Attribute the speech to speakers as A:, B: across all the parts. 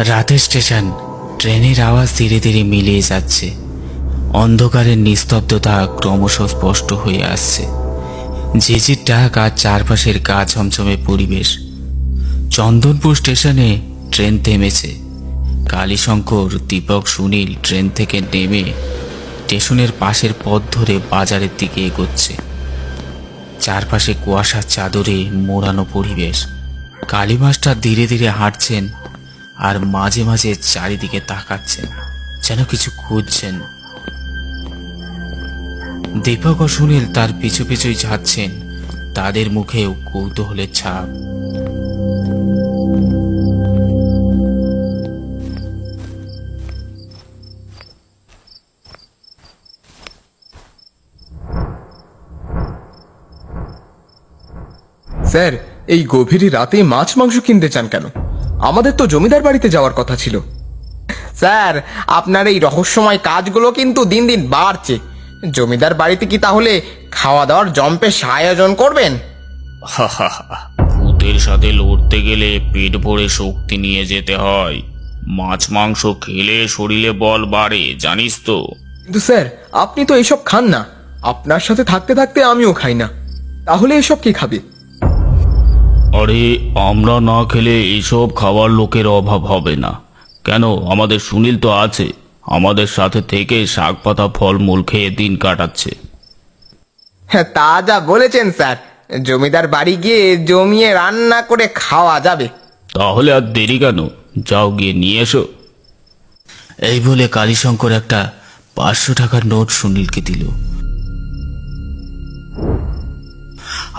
A: রাতের স্টেশন। ট্রেনের আওয়াজ ধীরে ধীরে মিলিয়ে যাচ্ছে। অন্ধকারের নিস্তব্ধতা ক্রমশ স্পষ্ট হয়ে আসছে। ঝিঝির ডাক আর চারপাশের গা ছমছমে পরিবেশ। চন্দনপুর স্টেশনে ট্রেন থেমেছে। কালীশঙ্কর, দীপক, সুনীল ট্রেন থেকে নেমে স্টেশনের পাশের পথ ধরে বাজারের দিকে এগোচ্ছে। চারপাশে কুয়াশার চাদরে মোড়ানো পরিবেশ। কালী মাস্টার ধীরে ধীরে হাঁটছেন আর মাঝে মাঝে চারিদিকে তাকাচ্ছেন, যেন কিছু খুঁজছেন। দীপক ও সুনীল তার পিছু পিছুই যাচ্ছেন, তাদের মুখেও কৌতূহলের ছাপ।
B: স্যার, এই গভীর রাতে মাছ মাংস কিনতে চান কেন? আমাদের তো জমিদার বাড়িতে যাওয়ার কথা ছিল।
C: স্যার, আপনার এই রহস্যময় কাজগুলো কিন্তু দিন দিন বাড়ছে। জমিদার বাড়িতে কি তাহলে খাওয়া দাওয়ার জম্পেশ আয়োজন করবেন?
D: ভূতের সাথে লড়তে গেলে পেট ভরে শক্তি নিয়ে যেতে হয়। মাছ মাংস খেলে শরীরে বল বাড়ে, জানিস তো।
B: কিন্তু স্যার, আপনি তো এইসব খান না। আপনার সাথে থাকতে থাকতে আমিও খাই না, তাহলে এসব কে খাবে?
D: আরে, আমরা না খেলে এসব খাবার লোকের অভাব হবে না কেন? আমাদের সুনীল তো আছে, আমাদের সাথে থেকে শাক পাতা ফলমূল খেয়ে দিন কাটাচ্ছে।
C: হ্যাঁ, তা যা বলেছেন স্যার। জমিদার বাড়ি গিয়ে জমিয়ে রান্না করে খাওয়া যাবে।
D: তাহলে আর দেরি কেন? যাও গিয়ে নিয়ে এসো।
A: এই বলে কালীশঙ্কর একটা 500 টাকার নোট সুনীলকে দিল।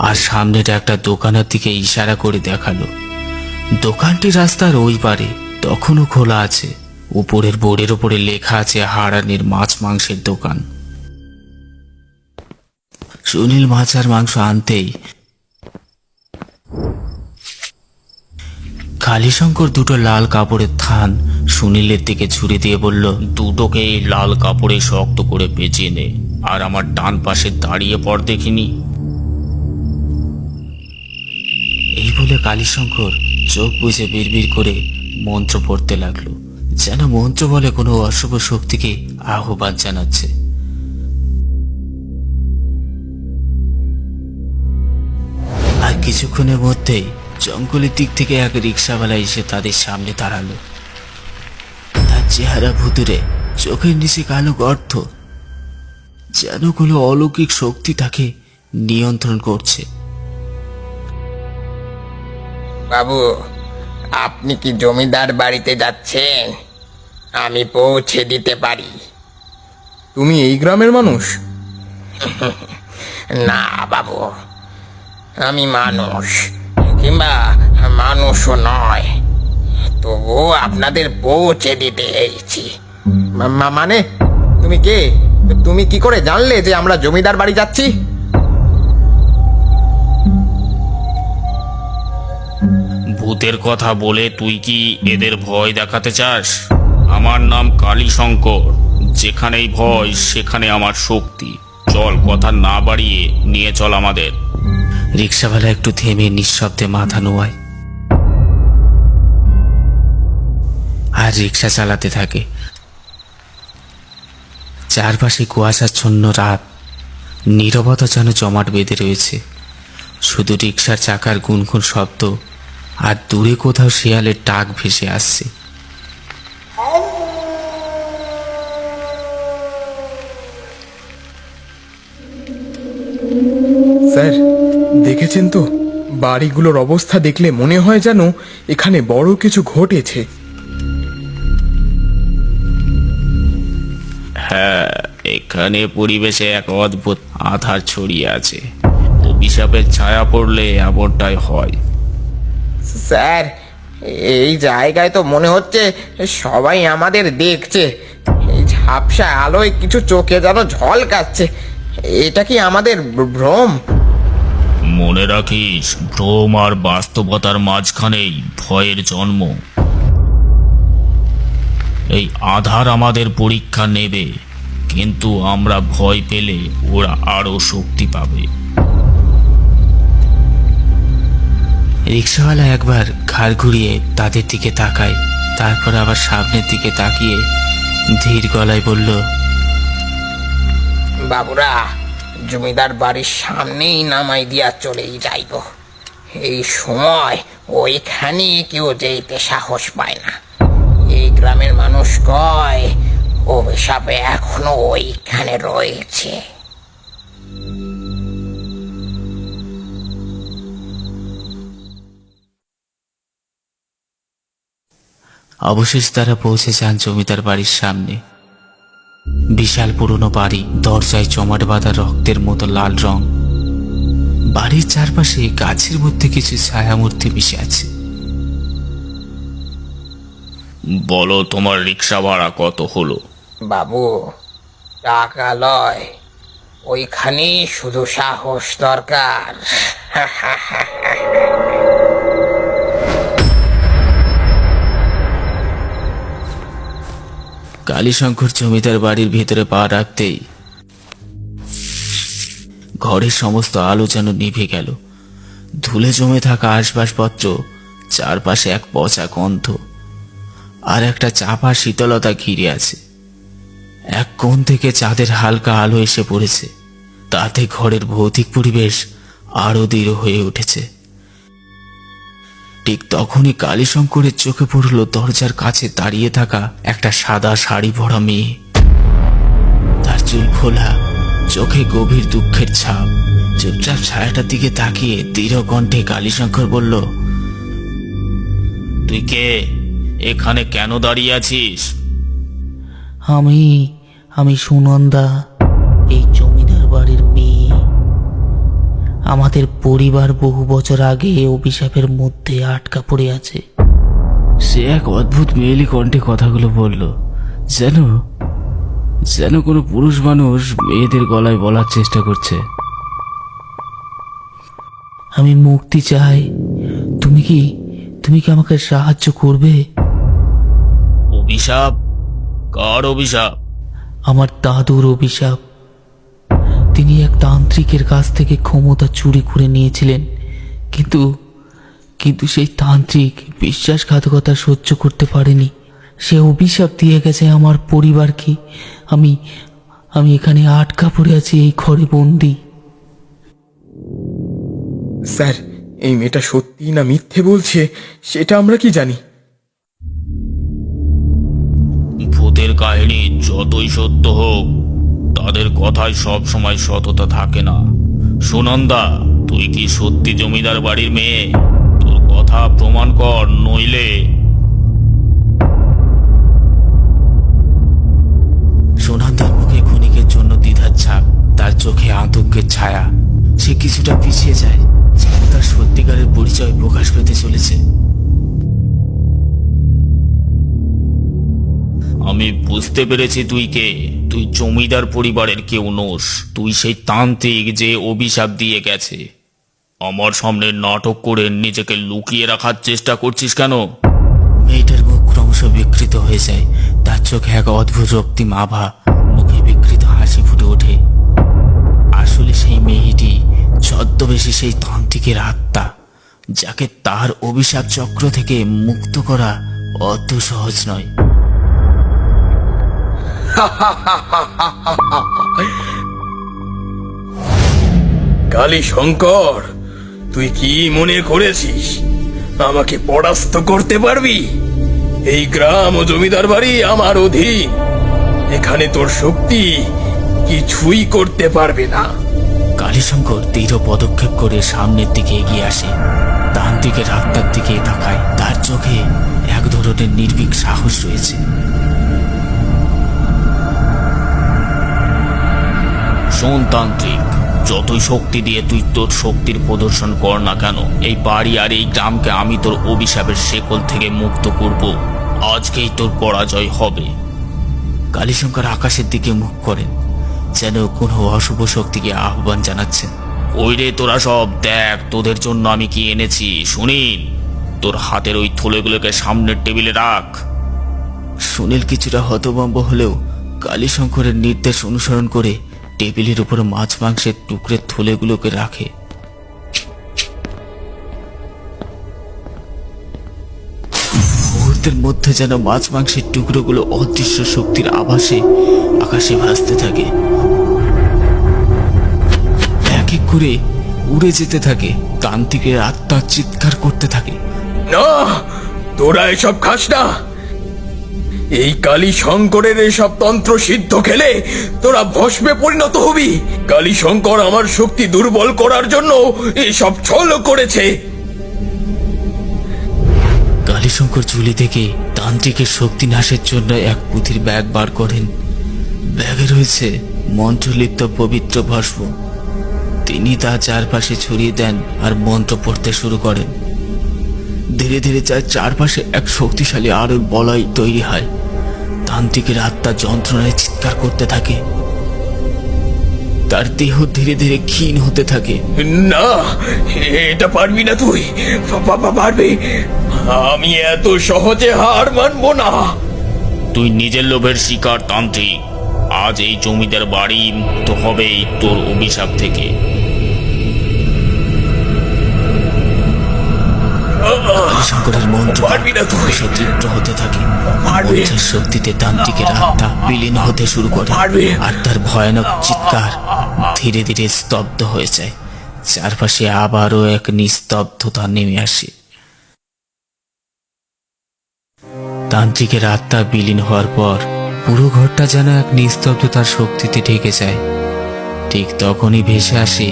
A: আর সামনেটা একটা দোকানের দিকে ইশারা করে দেখালো। দোকানটি রাস্তার ওই পারে, তখনও খোলা আছে। উপরের বোর্ডের উপরে লেখা আছে হারানির মাছ মাংসের দোকান। সুনীল মাছ আর মাংস আনতেই কালীশঙ্কর দুটো লাল কাপড়ের থান সুনীলের দিকে ছুড়ে দিয়ে বলল,
D: দুটোকে এই লাল কাপড়ে শক্ত করে পেঁচিয়ে নে, আর আমার ডান পাশে দাঁড়িয়ে পড় দেখিনি।
A: এই বলে কালীশঙ্কর চোখ বুজে বিড়বিড় করে মন্ত্র পড়তে লাগলো, যেন মন্ত্র বলে কোনো অশুভ শক্তিকে আহ্বান জানাচ্ছে। আর কিছুক্ষণের মধ্যেই জঙ্গলের দিক থেকে এক রিক্সাওয়ালা এসে তাদের সামনে দাঁড়ালো। তার চেহারা ভুতুরে, চোখের নিচে কালো গর্ত, যেন কোনো অলৌকিক শক্তি তাকে নিয়ন্ত্রণ করছে।
C: বাবু, আপনি কি জমিদার বাড়িতে যাচ্ছেন? আমি পৌঁছে দিতে পারি।
B: তুমি এই গ্রামের মানুষ?
C: না বাবু, আমি মানুষ, কিংবা মানুষও নয়, তবুও আপনাদের পৌঁছে দিতে এসেছি। মানে তুমি কে? তুমি কি করে জানলে যে আমরা জমিদার বাড়ি যাচ্ছি?
D: ভূতের কথা বলে তুই কি এদের ভয় দেখাতে চাস? আমার নাম কালীশঙ্কর। যেখানেই ভয় সেখানে আমার শক্তি। চল, কথা না বাড়িয়ে নিয়ে চল আমাদের।
A: রিক্সাওয়ালা একটু থেমে নিঃশব্দে মাথা নোয়ায় আর রিক্সা চালাতে থাকে। চারপাশে কুয়াশাচ্ছন্ন রাত, নীরবতা যেন জমাট বেঁধে রয়েছে। শুধু রিক্সার চাকার গুনগুন শব্দ আর দূরে কোথাও শিয়ালের ডাক ভেসে আসছে।
B: স্যার, দেখেছেন তো, বাড়িগুলোর অবস্থা দেখলে মনে হয় যেন এখানে বড় কিছু ঘটেছে।
D: হ্যাঁ, এখানে পরিবেশে এক অদ্ভুত আধার ছড়িয়ে আছে। অভিশাপের ছায়া পড়লে এমনটাই হয়।
C: স্যার, এই জায়গায় তো মনে হচ্ছে সবাই আমাদের দেখছে। এই ঝাপসা আলোয় কিছু চোখে যেন ঝলকাচ্ছে। এটা কি আমাদের ভ্রম?
D: মনে রাখিস, ভ্রম আর বাস্তবতার মাঝখানেই ভয়ের জন্ম। এই আধার আমাদের পরীক্ষা নেবে, কিন্তু আমরা ভয় পেলে ওরা আরো শক্তি পাবে।
A: রিক্সাওয়ালা একবার ঘাড় ঘুরিয়ে তাদের দিকে তাকায়, তারপর আবার সামনের দিকে তাকিয়ে ধীর গলায় বলল,
C: বাবুরা, জমিদার বাড়ির সামনেই নামাই দিয়া চলেই যাইব। এই সময় ওইখানে কেউ যেতে সাহস পায় না। এই গ্রামের মানুষ কয় অভিশাপে এখনো ওইখানে রয়েছে।
A: অবশেষ তারা পৌঁছে যান জমিদার বাড়ির সামনে। বিশাল পুরনো বাড়ি, দরজায় জমাট বাঁধা রক্তের মতো লাল রং। বাড়ির চারপাশে গাছের মধ্যে কিছু ছায়ামূর্তি মিশে আছে।
D: বলো, তোমার রিক্সা ভাড়া কত হলো?
C: বাবু, টাকা লয়, ওইখানে শুধু সাহস দরকার।
A: কালীশঙ্কর জমিদার বাড়ির ভিতরে পা রাখতেই ঘরের সমস্ত আলো যেন নিভে গেল। ধুলে জমে থাকা আসবাবপত্র, চারপাশে এক পচা গন্ধ আর একটা চাপা শীতলতা ঘিরে আছে। এক কোণ থেকে চাঁদের হালকা আলো এসে পড়েছে, তাতে ঘরের ভৌতিক পরিবেশ আরো দৃঢ় হয়ে উঠেছে। ঠিক তখনই কালীশঙ্করের চোখে পড়ল দরজার কাছে দাঁড়িয়ে থাকা একটা সাদা শাড়ি পরা মেয়ে। তার চুল খোলা, চোখে গভীর দুঃখের ছাপ। চুপচাপ ছায়াটার দিকে তাকিয়ে দৃঢ় কণ্ঠে কালীশঙ্কর বলল,
D: তুই কে? এখানে কেন দাঁড়িয়ে আছিস?
E: আমি সুনন্দা, এই জমিদার বাড়ির মেয়ে। আমাদের পরিবার বহু বছর আগে অভিশাপের মধ্যে আটকা পড়ে আছে।
A: সে এক অদ্ভুত মেয়েলি কণ্ঠে কথাগুলো বলল, যেন যেন কোনো পুরুষ মানুষ মেয়েদের গলায় বলার চেষ্টা করছে।
E: আমি মুক্তি চাই। তুমি কি আমাকে সাহায্য করবে?
D: অভিশাপ? কার অভিশাপ?
E: আমার দাদুর অভিশাপ। তিনি এক তান্ত্রিকের কাছ থেকে ক্ষমতা চুরি করে নিয়েছিলেন, কিন্তু সেই তান্ত্রিক বিশ্বাসঘাতকতা সহ্য করতে পারেনি। সে অভিশাপ দিয়ে গেছে আমার পরিবারকে। আমি এখানে আটকা পড়ে আছি, এই ঘরে বন্দি।
B: স্যার, এই মেয়েটা সত্যি না মিথ্যে বলছে সেটা আমরা কি জানি?
D: ভূতের কাহিনী যতই সত্য হোক, তাদের কথায় সব সময় সততা থাকে না। সুনন্দা, তুই কি সত্যি জমিদার বাড়ির মেয়ে? তোর কথা প্রমাণ কর, নইলে।
A: সুনন্দার মুখে ক্ষণিকের জন্য দ্বিধার ছাপ, তার চোখে আতঙ্কের ছায়া। সে কিছুটা পিছিয়ে যায়, যেন তার সত্যিকারের পরিচয় প্রকাশ পেতে চলেছে।
D: আমি বুঝতে পেরেছি তুই কে। তুই জমিদার পরিবারের কেউ নোস। তুই সেই তান্ত্রিক যে অভিশাপ দিয়ে গেছে। আমার সামনে নাটক করে নিজেকে লুকিয়ে রাখার চেষ্টা করছিস কেন?
A: মেয়েটার মুখ ক্রমশ বিকৃত হয়ে যায়, তার চোখে এক অদ্ভুত রক্তিম আভা, মুখে বিকৃত হাসি ফুটে ওঠে। আসলে সেই মেয়েটি ছদ্মবেশী সেই তান্ত্রিকের আত্মা, যাকে তার অভিশাপ চক্র থেকে মুক্ত করা অত সহজ নয়।
B: কালীশঙ্কর, তুই কি মনে করেছিস আমাকে পরাস্ত করতে পারবি? এই গ্রাম ও জমিদার বাড়ি আমার অধীন। এখানে তোর শক্তি কিছুই করতে পারবে না।
A: কালীশঙ্কর দৃঢ় পদক্ষেপ করে সামনের দিকে এগিয়ে আসে, তান্ত্রিকের আত্মার দিকে তাকায়। তার চোখে এক ধরনের নির্ভীক সাহস রয়েছে।
D: শোন তান্ত্রিক, যতই শক্তি দিয়ে তুই তোর শক্তির প্রদর্শন কর না কেন, এই বাড়ি আর এই গ্রামকে আমি তোর অভিশাপের শেকল থেকে মুক্ত করব। আজকেই তোর পরাজয় হবে।
A: কালীশঙ্কর আকাশের দিকে মুখ করেন, যেন কোনো অশুভ শক্তিকে আহ্বান জানাচ্ছেন।
D: ওই রে, তোরা সব দেখ, তোদের জন্য আমি কি এনেছি। সুনীল, তোর হাতের ওই থলেগুলোকে সামনের টেবিলে রাখ।
A: সুনীল কিছুটা হতভম্ব হলেও কালীশঙ্করের নির্দেশ অনুসরণ করে টেবিলের উপর মাছ মাংসের টুকরের থলেগুলোকে রাখে। ভূত মুহূর্তের মধ্যে যেন মাছ মাংসের টুকরোগুলো অদৃশ্য শক্তির আভাসে আকাশে ভাসতে থাকে, এক এক করে উড়ে যেতে থাকে। তান্ত্রিকের আত্মা চিৎকার করতে থাকে,
B: না, তোরা এসব খাস না। এই কালী শঙ্করের এসব তন্ত্র সিদ্ধ খেলে তোরা ভস্মে পরিণত হবি। কালী শঙ্কর আমার শক্তি দুর্বল করার জন্য এসব ছল করেছে।
A: কালীশঙ্কর ঝুলি থেকে তান্ত্রিকের শক্তি নাশের জন্য এক পুঁথির ব্যাগ বার করেন। ব্যাগে রয়েছে মন্ত্রলিপ্ত পবিত্র ভস্ম। তিনি তা চারপাশে ছড়িয়ে দেন আর মন্ত্র পড়তে শুরু করেন। ধীরে ধীরে চারপাশে এক শক্তিশালী আরো বলয় তৈরি হয়। তান্ত্রিকের আত্মা যন্ত্রণায় চিৎকার করতে থাকে, তার দেহ ধীরে ধীরে ক্ষীণ হতে থাকে।
B: না, এটা পারবি না তুই। পারবে? আমি এত সহজে হার মানবো না।
D: তুই নিজের লোভের শিকার তান্ত্রিক। আজ এই জমিদার বাড়ি মুক্ত হবে তোর অভিশাপ থেকে।
A: কালীশঙ্করের মন্ত্র
B: পারবি না তুই।
A: ক্রমশ তীব্র হতে থাকে।
B: পারবে।
A: মন্ত্রের শক্তিতে তান্ত্রিকের আত্মা বিলীন হতে শুরু করে,
B: পারবে।
A: আর তার ভয়ানক চিৎকার ধীরে ধীরে স্তব্ধ হয়ে যায়। চারপাশে আবারও এক নিস্তব্ধতা নেমে আসে। তান্ত্রিকের আত্মা বিলীন হওয়ার পর পুরো ঘরটা যেন এক নিস্তব্ধতার শক্তিতে ঢেকে যায়। ঠিক তখনই ভেসে আসে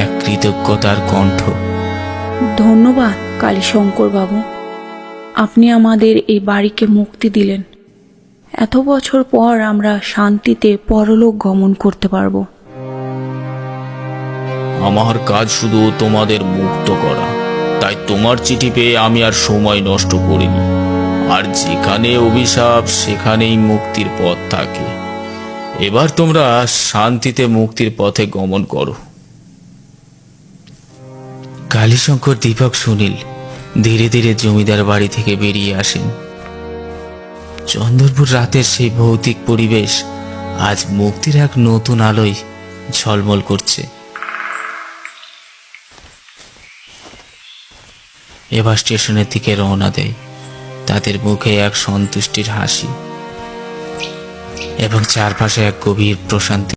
A: এক কৃতজ্ঞতার কণ্ঠ।
F: ধন্যবাদ কালীশঙ্কর বাবু, আপনি আমাদের এই বাড়িকে মুক্তি দিলেন। এত বছর পর আমরা শান্তিতে পরলোক গমন করতে পারবো।
D: আমার কাজ শুধু তোমাদের মুক্ত করা, তাই তোমার চিঠি পেয়ে আমি আর সময় নষ্ট করিনি। আর যেখানে অভিশাপ সেখানেই মুক্তির পথ থাকে। এবার তোমরা শান্তিতে মুক্তির পথে গমন করো।
A: কালীশঙ্কর, দীপক, সুনীল ধীরে ধীরে জমিদার বাড়ি থেকে বেরিয়ে আসেন। চন্দনপুর রাতের সেই ভৌতিক পরিবেশ আজ মুক্তির এক নতুন আলোয় ঝলমল করছে। এবার স্টেশনের দিকে রওনা দেয়। তাদের মুখে এক সন্তুষ্টির হাসি এবং চারপাশে এক গভীর প্রশান্তি।